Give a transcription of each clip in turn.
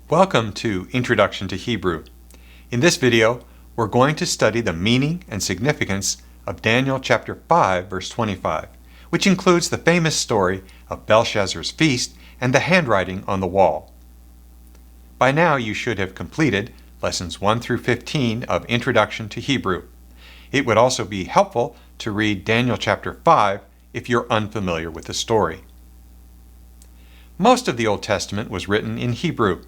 Welcome to Introduction to Hebrew. In this video, we're going to study the meaning and significance of Daniel chapter 5, verse 25, which includes the famous story of Belshazzar's feast and the handwriting on the wall. By now, you should have completed lessons 1 through 15 of Introduction to Hebrew. It would also be helpful to read Daniel chapter 5 if you're unfamiliar with the story. Most of the Old Testament was written in Hebrew,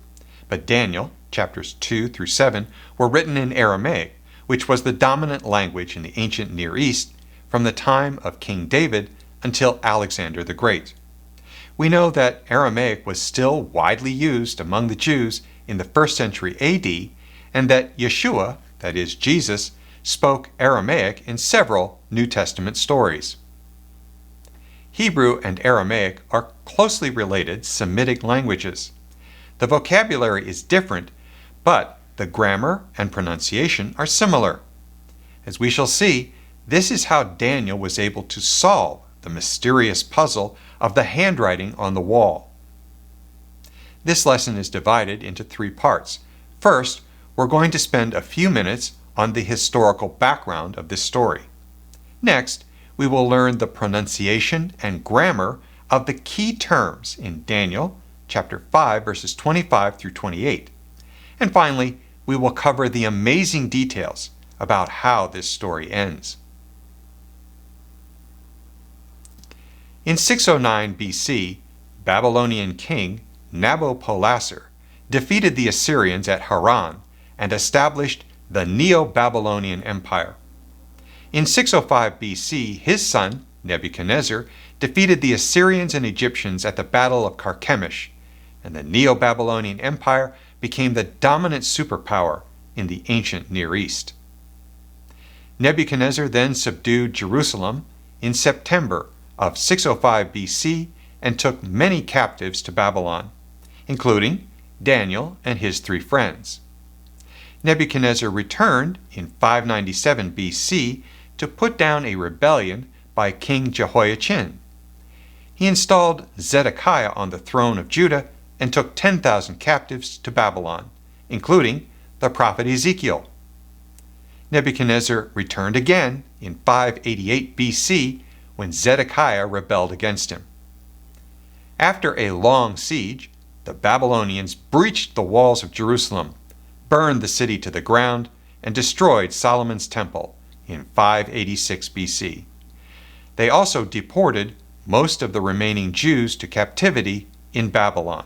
but Daniel, chapters 2 through 7, were written in Aramaic, which was the dominant language in the ancient Near East from the time of King David until Alexander the Great. We know that Aramaic was still widely used among the Jews in the 1st century AD, and that Yeshua, that is Jesus, spoke Aramaic in several New Testament stories. Hebrew and Aramaic are closely related Semitic languages. The vocabulary is different, but the grammar and pronunciation are similar. As we shall see, this is how Daniel was able to solve the mysterious puzzle of the handwriting on the wall. This lesson is divided into 3 parts. First, we're going to spend a few minutes on the historical background of this story. Next, we will learn the pronunciation and grammar of the key terms in Daniel chapter 5, verses 25 through 28. And finally, we will cover the amazing details about how this story ends. In 609 BC, Babylonian king Nabopolassar defeated the Assyrians at Haran and established the Neo-Babylonian Empire. In 605 BC, his son, Nebuchadnezzar, defeated the Assyrians and Egyptians at the Battle of Carchemish, and the Neo-Babylonian Empire became the dominant superpower in the ancient Near East. Nebuchadnezzar then subdued Jerusalem in September of 605 BC and took many captives to Babylon, including Daniel and his 3 friends. Nebuchadnezzar returned in 597 BC to put down a rebellion by King Jehoiachin. He installed Zedekiah on the throne of Judah and took 10,000 captives to Babylon, including the prophet Ezekiel. Nebuchadnezzar returned again in 588 BC when Zedekiah rebelled against him. After a long siege, the Babylonians breached the walls of Jerusalem, burned the city to the ground, and destroyed Solomon's temple in 586 BC. They also deported most of the remaining Jews to captivity in Babylon.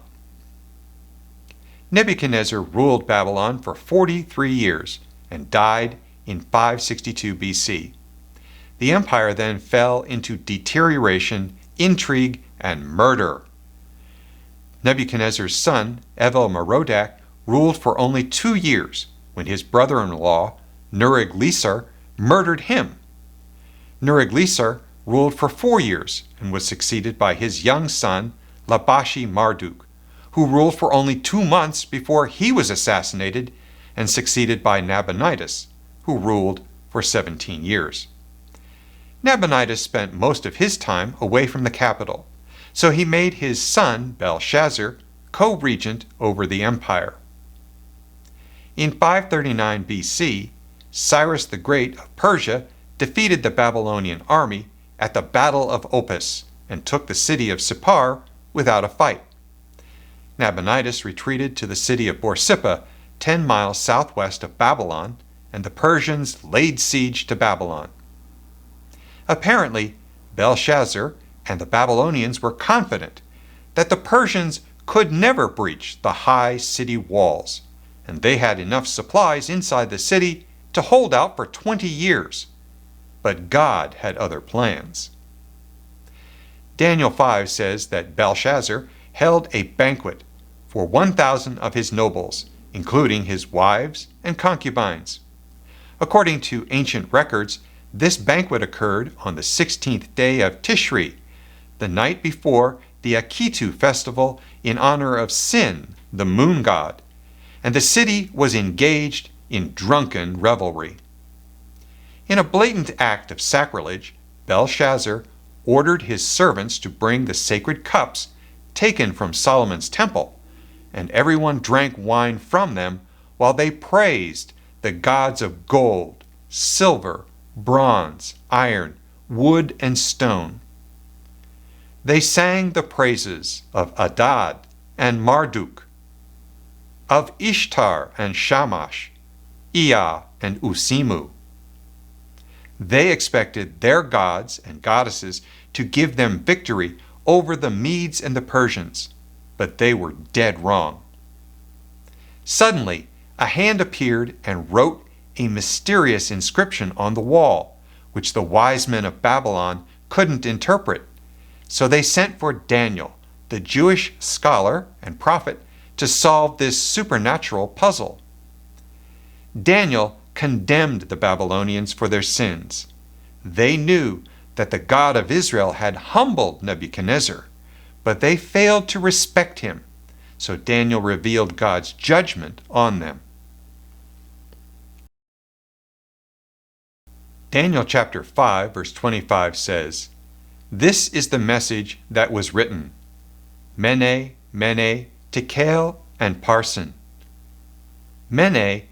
Nebuchadnezzar ruled Babylon for 43 years and died in 562 BC. The empire then fell into deterioration, intrigue, and murder. Nebuchadnezzar's son, Evil-Merodach, ruled for only 2 years when his brother-in-law, Neriglissar, murdered him. Neriglissar ruled for 4 years and was succeeded by his young son, Labashi-Marduk, who ruled for only 2 months before he was assassinated and succeeded by Nabonidus, who ruled for 17 years. Nabonidus spent most of his time away from the capital, so he made his son, Belshazzar, co-regent over the empire. In 539 BC, Cyrus the Great of Persia defeated the Babylonian army at the Battle of Opis and took the city of Sippar without a fight. Nabonidus retreated to the city of Borsippa, 10 miles southwest of Babylon, and the Persians laid siege to Babylon. Apparently, Belshazzar and the Babylonians were confident that the Persians could never breach the high city walls, and they had enough supplies inside the city to hold out for 20 years. But God had other plans. Daniel 5 says that Belshazzar held a banquet for 1,000 of his nobles, including his wives and concubines. According to ancient records, this banquet occurred on the 16th day of Tishri, the night before the Akitu festival in honor of Sin, the moon god, and the city was engaged in drunken revelry. In a blatant act of sacrilege, Belshazzar ordered his servants to bring the sacred cups taken from Solomon's temple and everyone drank wine from them while they praised the gods of gold, silver, bronze, iron, wood, and stone. They sang the praises of Adad and Marduk, of Ishtar and Shamash, Ea and Usimu. They expected their gods and goddesses to give them victory over the Medes and the Persians, but they were dead wrong. Suddenly, a hand appeared and wrote a mysterious inscription on the wall, which the wise men of Babylon couldn't interpret. So they sent for Daniel, the Jewish scholar and prophet, to solve this supernatural puzzle. Daniel condemned the Babylonians for their sins. They knew that the God of Israel had humbled Nebuchadnezzar, but they failed to respect him. So Daniel revealed God's judgment on them. Daniel chapter 5, verse 25 says, "This is the message that was written, Mene, Mene, Tekel, and Parsin." Mene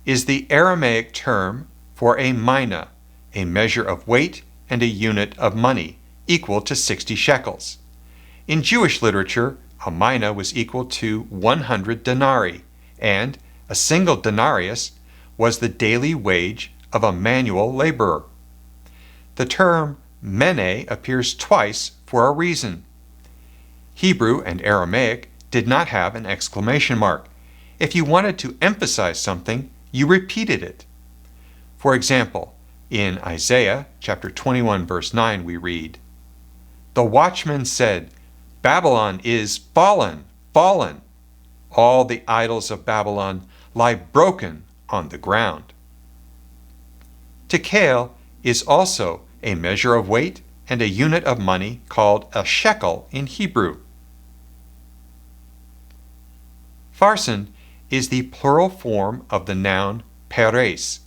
is the Aramaic term for a mina, a measure of weight and a unit of money, equal to 60 shekels. In Jewish literature, a mina was equal to 100 denarii, and a single denarius was the daily wage of a manual laborer. The term Mene appears twice for a reason. Hebrew and Aramaic did not have an exclamation mark. If you wanted to emphasize something, you repeated it. For example, in Isaiah chapter 21 verse 9 we read, "The watchman said, Babylon is fallen, fallen. All the idols of Babylon lie broken on the ground." Tekel is also a measure of weight and a unit of money called a shekel in Hebrew. Parsin is the plural form of the noun peres,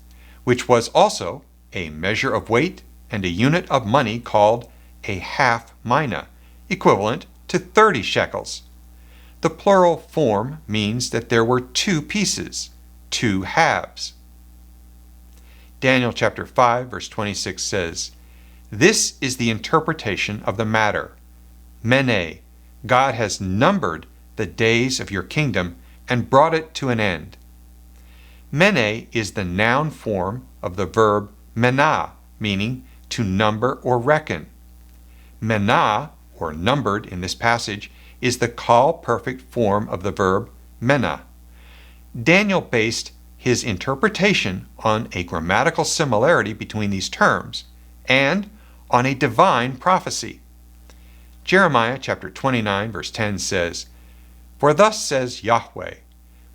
which was also a measure of weight and a unit of money called a half mina, equivalent to 30 shekels. The plural form means that there were two pieces, two halves. Daniel chapter 5 verse 26 says, "This is the interpretation of the matter. Mene, God has numbered the days of your kingdom and brought it to an end." Mene is the noun form of the verb menah, meaning to number or reckon. Menah, or numbered in this passage, is the call perfect form of the verb menah. Daniel based his interpretation on a grammatical similarity between these terms and on a divine prophecy. Jeremiah chapter 29 verse 10 says, "For thus says Yahweh,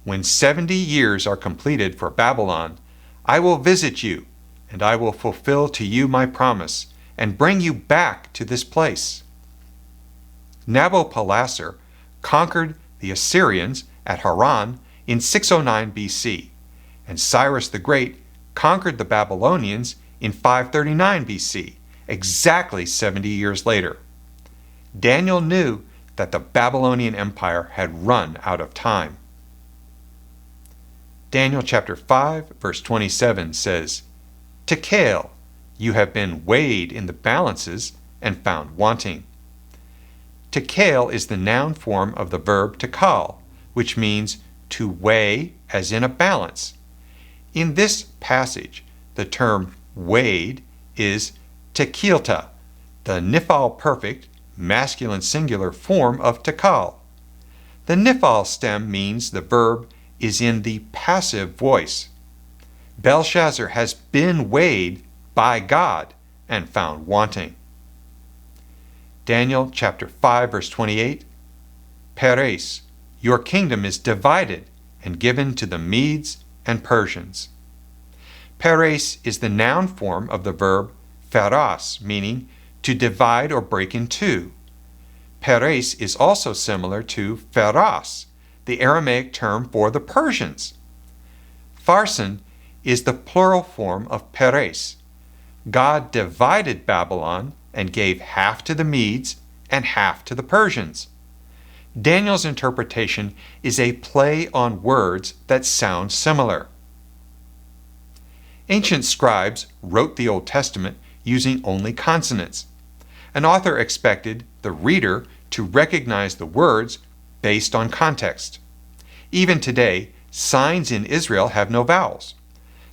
when 70 years are completed for Babylon, I will visit you, and I will fulfill to you my promise, and bring you back to this place." Nabopolassar conquered the Assyrians at Haran in 609 BC, and Cyrus the Great conquered the Babylonians in 539 BC, exactly 70 years later. Daniel knew that the Babylonian Empire had run out of time. Daniel chapter 5, verse 27 says, "Tekel, you have been weighed in the balances and found wanting." Tekel is the noun form of the verb tekal, which means to weigh as in a balance. In this passage, the term weighed is tekilta, the nifal perfect, masculine singular form of tekal. The nifal stem means the verb is in the passive voice. Belshazzar has been weighed by God and found wanting. Daniel chapter 5 verse 28, "Peres, your kingdom is divided and given to the Medes and Persians." Peres is the noun form of the verb pharos, meaning to divide or break in two. Peres is also similar to pharos, the Aramaic term for the Persians. Parsin is the plural form of Peres. God divided Babylon and gave half to the Medes and half to the Persians. Daniel's interpretation is a play on words that sound similar. Ancient scribes wrote the Old Testament using only consonants. An author expected the reader to recognize the words based on context. Even today, signs in Israel have no vowels.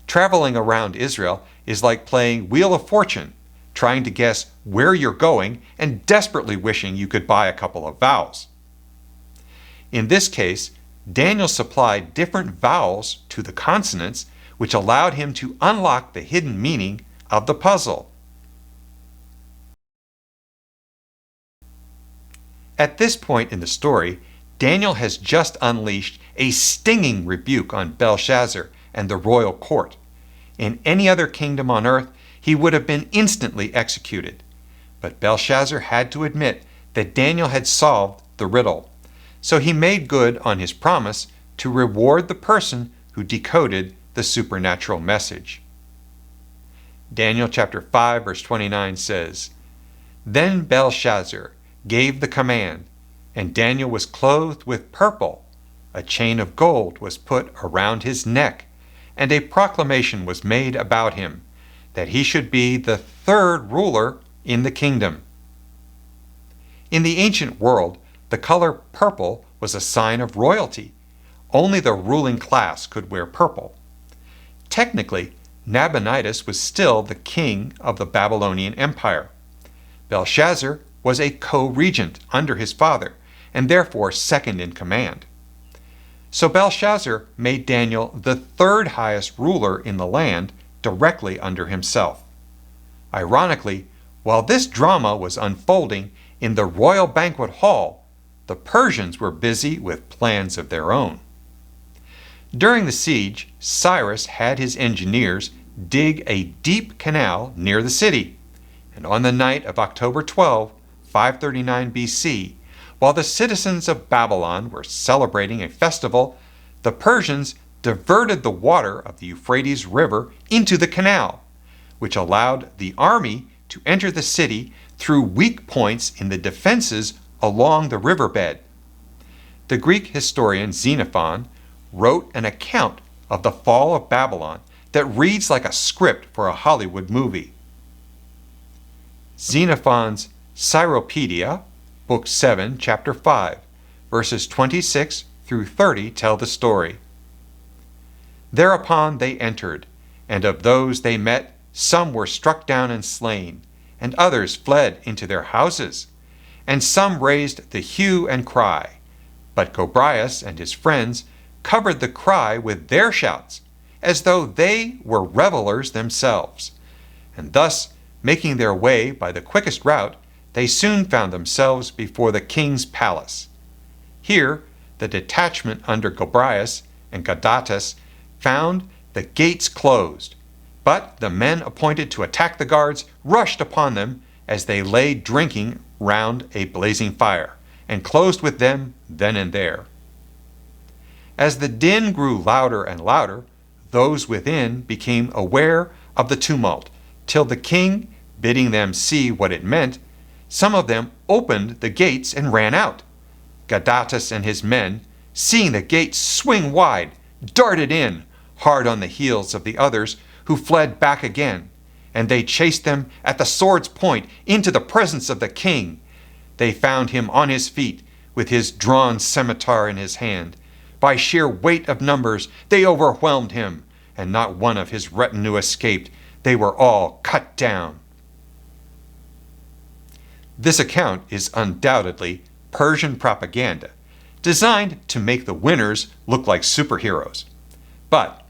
Traveling around Israel is like playing Wheel of Fortune, trying to guess where you're going and desperately wishing you could buy a couple of vowels. In this case, Daniel supplied different vowels to the consonants, which allowed him to unlock the hidden meaning of the puzzle. At this point in the story, Daniel has just unleashed a stinging rebuke on Belshazzar and the royal court. In any other kingdom on earth, he would have been instantly executed. But Belshazzar had to admit that Daniel had solved the riddle. So he made good on his promise to reward the person who decoded the supernatural message. Daniel chapter 5 verse 29 says, "Then Belshazzar gave the command, and Daniel was clothed with purple. A chain of gold was put around his neck, and a proclamation was made about him, that he should be the third ruler in the kingdom." In the ancient world, the color purple was a sign of royalty. Only the ruling class could wear purple. Technically, Nabonidus was still the king of the Babylonian Empire. Belshazzar was a co-regent under his father, and therefore second in command. So Belshazzar made Daniel the third highest ruler in the land, directly under himself. Ironically, while this drama was unfolding in the royal banquet hall, the Persians were busy with plans of their own. During the siege, Cyrus had his engineers dig a deep canal near the city, and on the night of October 12, 539 BC, while the citizens of Babylon were celebrating a festival, the Persians diverted the water of the Euphrates River into the canal, which allowed the army to enter the city through weak points in the defenses along the riverbed. The Greek historian Xenophon wrote an account of the fall of Babylon that reads like a script for a Hollywood movie. Xenophon's Cyropedia, Book 7, Chapter 5, verses 26 through 30 tell the story. "Thereupon they entered, and of those they met, some were struck down and slain, and others fled into their houses, and some raised the hue and cry. But Gobryas and his friends covered the cry with their shouts, as though they were revelers themselves. And thus, making their way by the quickest route, they soon found themselves before the king's palace. Here, the detachment under Gobryas and Gadatas found the gates closed, but the men appointed to attack the guards rushed upon them as they lay drinking round a blazing fire, and closed with them then and there. As the din grew louder and louder, those within became aware of the tumult, till the king, bidding them see what it meant, some of them opened the gates and ran out. Gadatas and his men, seeing the gates swing wide, darted in, hard on the heels of the others, who fled back again, and they chased them at the sword's point into the presence of the king. They found him on his feet, with his drawn scimitar in his hand. By sheer weight of numbers, they overwhelmed him, and not one of his retinue escaped. They were all cut down." This account is undoubtedly Persian propaganda, designed to make the winners look like superheroes. But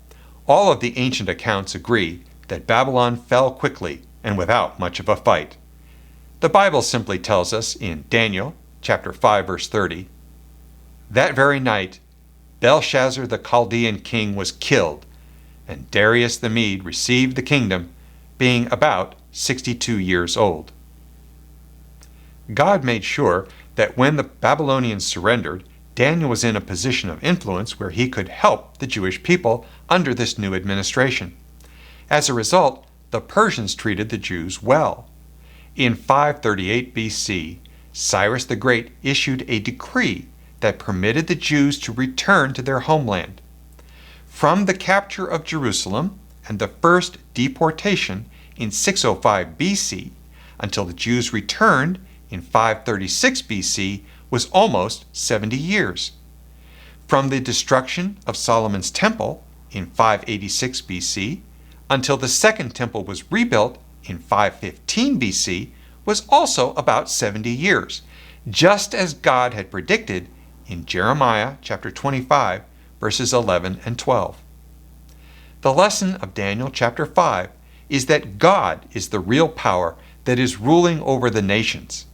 all of the ancient accounts agree that Babylon fell quickly and without much of a fight. The Bible simply tells us in Daniel chapter 5 verse 30, "That very night Belshazzar the Chaldean king was killed, and Darius the Mede received the kingdom, being about 62 years old." God made sure that when the Babylonians surrendered, Daniel was in a position of influence where he could help the Jewish people under this new administration. As a result, the Persians treated the Jews well. In 538 BC, Cyrus the Great issued a decree that permitted the Jews to return to their homeland. From the capture of Jerusalem and the first deportation in 605 BC until the Jews returned in 536 BC was almost 70 years. From the destruction of Solomon's temple in 586 BC until the second temple was rebuilt in 515 BC was also about 70 years, just as God had predicted in Jeremiah chapter 25, verses 11 and 12. The lesson of Daniel chapter 5 is that God is the real power that is ruling over the nations.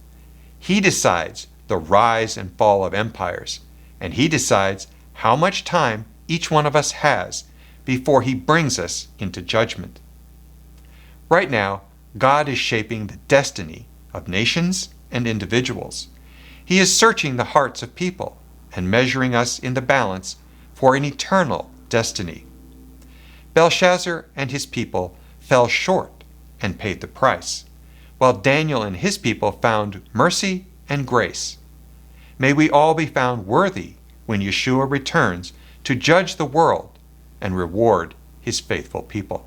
He decides the rise and fall of empires, and He decides how much time each one of us has before He brings us into judgment. Right now, God is shaping the destiny of nations and individuals. He is searching the hearts of people and measuring us in the balance for an eternal destiny. Belshazzar and his people fell short and paid the price, while Daniel and his people found mercy and grace. May we all be found worthy when Yeshua returns to judge the world and reward His faithful people.